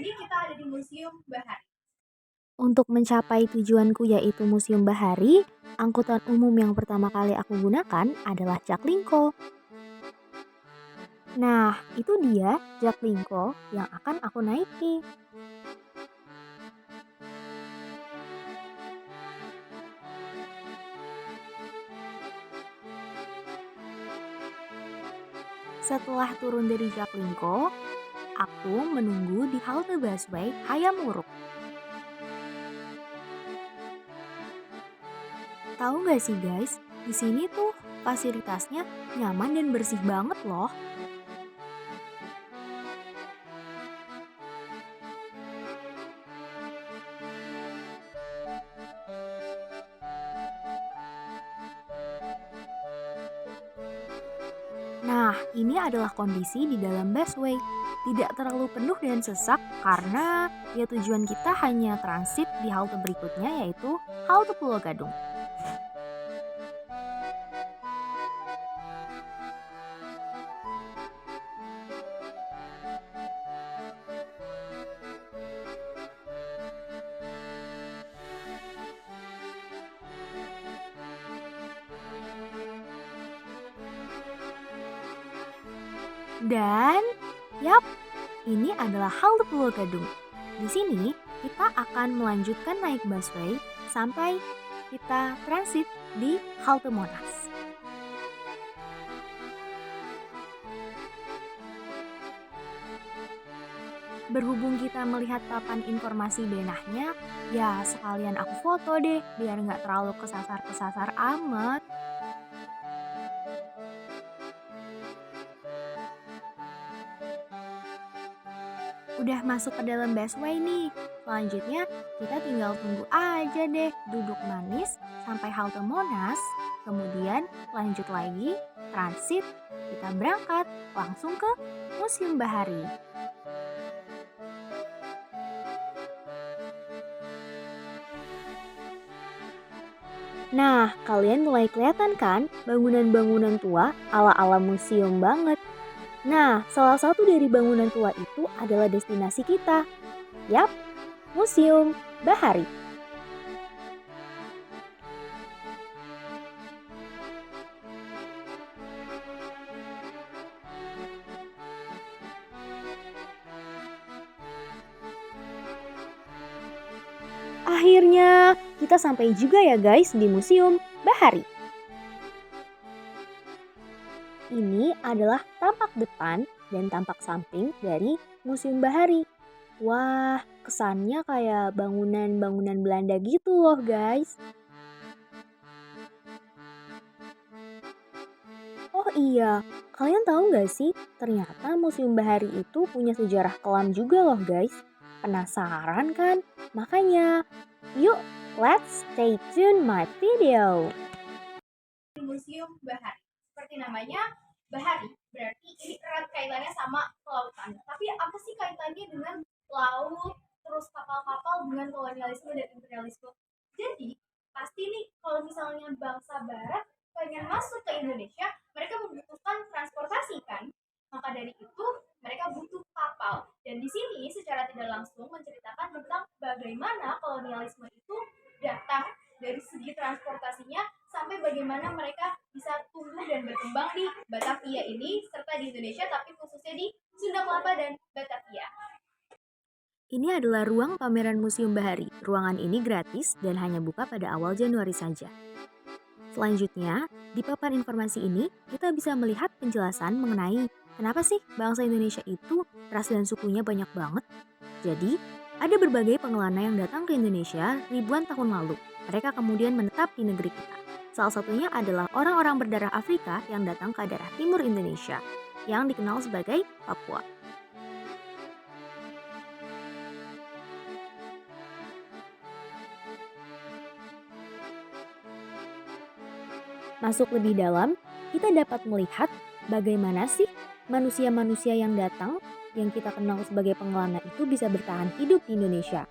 Jadi kita ada di Museum Bahari. Untuk mencapai tujuanku yaitu Museum Bahari, angkutan umum yang pertama kali aku gunakan adalah Jaklingko. Nah, itu dia Jaklingko yang akan aku naiki. Setelah turun dari Jaklingko, aku menunggu di halte busway Hayam Wuruk. Tahu nggak sih guys, di sini tuh fasilitasnya nyaman dan bersih banget loh. Nah, ini adalah kondisi di dalam busway. Tidak terlalu penuh dan sesak karena ya tujuan kita hanya transit di halte berikutnya yaitu halte Pulau Gadung. Dan, yap, ini adalah halte Pulau Gadung. Di sini kita akan melanjutkan naik busway sampai kita transit di halte Monas. Berhubung kita melihat papan informasi denahnya, ya sekalian aku foto deh biar nggak terlalu kesasar-kesasar amat. Udah masuk ke dalam busway nih. Selanjutnya kita tinggal tunggu aja deh duduk manis sampai halte Monas. Kemudian lanjut lagi, transit, kita berangkat langsung ke Museum Bahari. Nah, kalian mulai kelihatan kan bangunan-bangunan tua ala-ala museum banget. Nah, salah satu dari bangunan tua itu adalah destinasi kita. Yap, Museum Bahari. Akhirnya, kita sampai juga ya guys di Museum Bahari. Ini adalah tampak depan dan tampak samping dari Museum Bahari. Wah, kesannya kayak bangunan-bangunan Belanda gitu loh guys. Oh iya, kalian tahu nggak sih? Ternyata Museum Bahari itu punya sejarah kelam juga loh guys. Penasaran kan? Makanya, yuk let's stay tune my video. Di Museum Bahari. Seperti namanya, Bahari berarti ini erat kaitannya sama kelautan. Tapi apa sih kaitannya dengan laut, terus kapal-kapal dengan kolonialisme dan imperialisme? Jadi, pasti nih kalau misalnya bangsa barat pengen masuk ke Indonesia, mereka membutuhkan transportasi kan? Maka dari itu, mereka butuh kapal. Dan di sini secara tidak langsung menceritakan tentang bagaimana kolonialisme itu datang dari segi transportasinya sampai bagaimana mereka bisa tumbuh dan berkembang di Batavia ini serta di Indonesia tapi khususnya di Sunda Kelapa dan Batavia. Ini adalah ruang pameran Museum Bahari. Ruangan ini gratis dan hanya buka pada awal Januari saja. Selanjutnya, di papan informasi ini kita bisa melihat penjelasan mengenai kenapa sih bangsa Indonesia itu ras dan sukunya banyak banget. Jadi, ada berbagai pengelana yang datang ke Indonesia ribuan tahun lalu. Mereka kemudian menetap di negeri kita. Salah satunya adalah orang-orang berdarah Afrika yang datang ke daerah timur Indonesia, yang dikenal sebagai Papua. Masuk lebih dalam, kita dapat melihat bagaimana sih manusia-manusia yang datang yang kita kenal sebagai pengelana itu bisa bertahan hidup di Indonesia.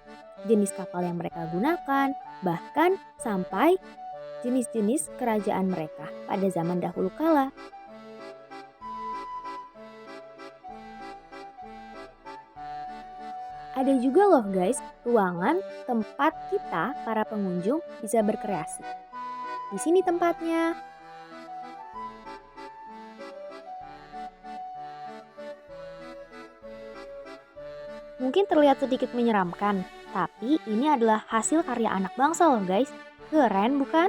Jenis kapal yang mereka gunakan, bahkan sampai jenis-jenis kerajaan mereka pada zaman dahulu kala. Ada juga loh guys, ruangan tempat kita para pengunjung bisa berkreasi. Di sini tempatnya. Mungkin terlihat sedikit menyeramkan, tapi ini adalah hasil karya anak bangsa loh guys. Keren bukan?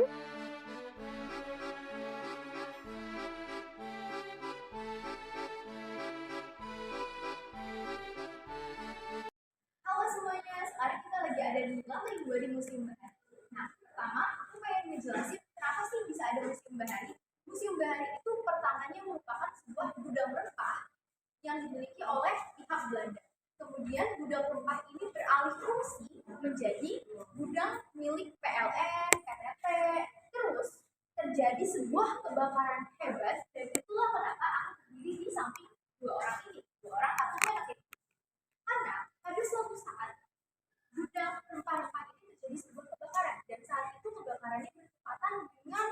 Halo semuanya, sekarang kita lagi ada di lantai 2 di Museum Bahari. Nah, pertama aku pengen ngejelasin kenapa sih bisa ada Museum Bahari. Museum Bahari itu pertamanya merupakan sebuah gudang rempah yang dimiliki oleh pihak Belanda. Kemudian gudang rempah ini beralih fungsi menjadi gudang milik PLN, PTT. Terus terjadi sebuah kebakaran hebat dan itulah kenapa aku berdiri di samping dua orang ini. Dua orang satunya anak ini. Karena pada suatu saat gudang rempah-rempah ini terjadi sebuah kebakaran dan saat itu kebakarannya bertepatan dengan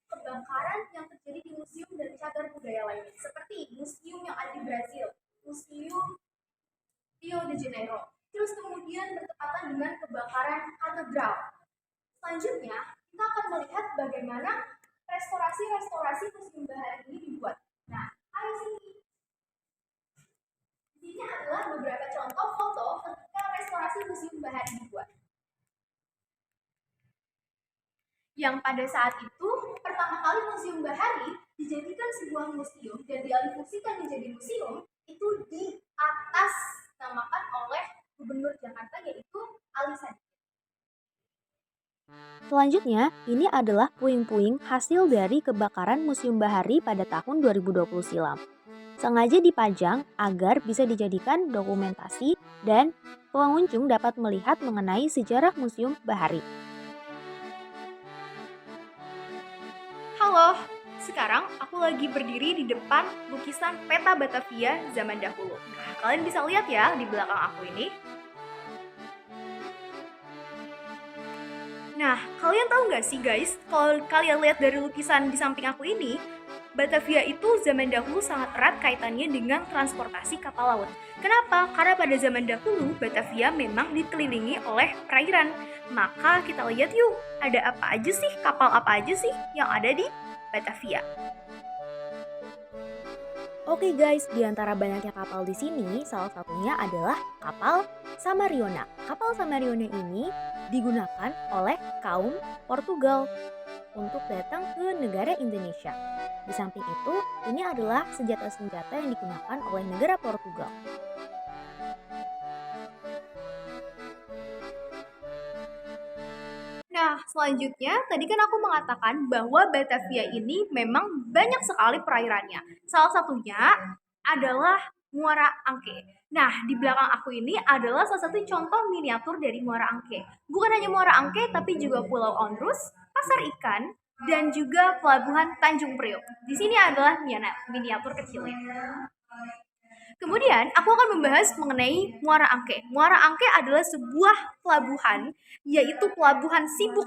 kebakaran yang terjadi di museum dan cagar budaya lainnya seperti museum yang ada di Brazil, museum Rio de Janeiro. Terus kemudian bertepatan dengan kebakaran katedral. Selanjutnya kita akan melihat bagaimana restorasi museum Bahari ini dibuat. Nah, ayo sini. Di sini adalah beberapa contoh foto ketika restorasi museum Bahari dibuat. Yang pada saat itu pertama kali Museum Bahari dijadikan sebuah museum dan dialihfungsikan menjadi museum itu di atas namakan oleh Gubernur Jakarta yaitu Ali Sadikin. Selanjutnya, ini adalah puing-puing hasil dari kebakaran Museum Bahari pada tahun 2020 silam. Sengaja dipajang agar bisa dijadikan dokumentasi dan pengunjung dapat melihat mengenai sejarah Museum Bahari. Halo, sekarang aku lagi berdiri di depan lukisan peta Batavia zaman dahulu. Nah, kalian bisa lihat ya di belakang aku ini. Nah, kalian tahu nggak sih guys, kalau kalian lihat dari lukisan di samping aku ini, Batavia itu zaman dahulu sangat erat kaitannya dengan transportasi kapal laut. Kenapa? Karena pada zaman dahulu Batavia memang dikelilingi oleh perairan. Maka kita lihat yuk, ada apa aja sih, kapal apa aja sih yang ada di Batavia. Oke guys, di antara banyaknya kapal di sini, salah satunya adalah kapal Samariona. Kapal Samariona ini digunakan oleh kaum Portugal untuk datang ke negara Indonesia. Di samping itu, ini adalah senjata-senjata yang digunakan oleh negara Portugal. Nah, selanjutnya tadi kan aku mengatakan bahwa Batavia ini memang banyak sekali perairannya. Salah satunya adalah Muara Angke. Nah, di belakang aku ini adalah salah satu contoh miniatur dari Muara Angke. Bukan hanya Muara Angke, tapi juga Pulau Ondrus, Pasar Ikan, dan juga Pelabuhan Tanjung Priok. Di sini adalah miniatur kecilnya. Kemudian, aku akan membahas mengenai Muara Angke. Muara Angke adalah sebuah pelabuhan, yaitu pelabuhan sibuk.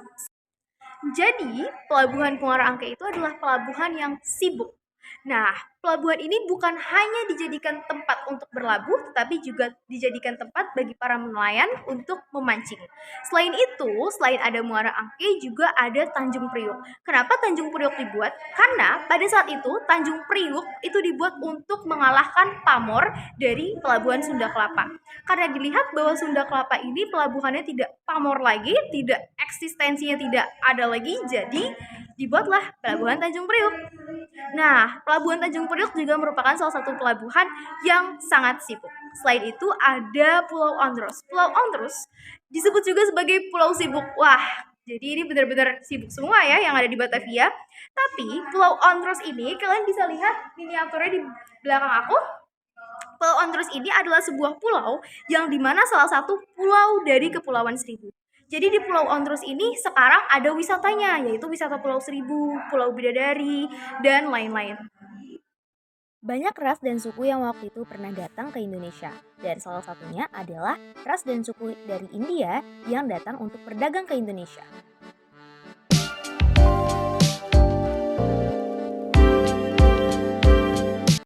Jadi, pelabuhan Muara Angke itu adalah pelabuhan yang sibuk. Nah, pelabuhan ini bukan hanya dijadikan tempat untuk berlabuh, tetapi juga dijadikan tempat bagi para nelayan untuk memancing. Selain itu, selain ada Muara Angke, juga ada Tanjung Priuk. Kenapa Tanjung Priuk dibuat? Karena pada saat itu, Tanjung Priuk itu dibuat untuk mengalahkan pamor dari pelabuhan Sunda Kelapa. Karena dilihat bahwa Sunda Kelapa ini pelabuhannya tidak pamor lagi, tidak eksistensinya tidak ada lagi, jadi dibuatlah Pelabuhan Tanjung Priuk. Nah, Pelabuhan Tanjung Priok juga merupakan salah satu pelabuhan yang sangat sibuk. Selain itu ada Pulau Ondrus. Pulau Ondrus disebut juga sebagai Pulau Sibuk. Wah, jadi ini benar-benar sibuk semua ya yang ada di Batavia. Tapi Pulau Ondrus ini kalian bisa lihat miniaturnya di belakang aku. Pulau Ondrus ini adalah sebuah pulau yang dimana salah satu pulau dari Kepulauan Seribu. Jadi di Pulau Ondrus ini sekarang ada wisatanya, yaitu wisata Pulau Seribu, Pulau Bidadari, dan lain-lain. Banyak ras dan suku yang waktu itu pernah datang ke Indonesia, dan salah satunya adalah ras dan suku dari India yang datang untuk berdagang ke Indonesia.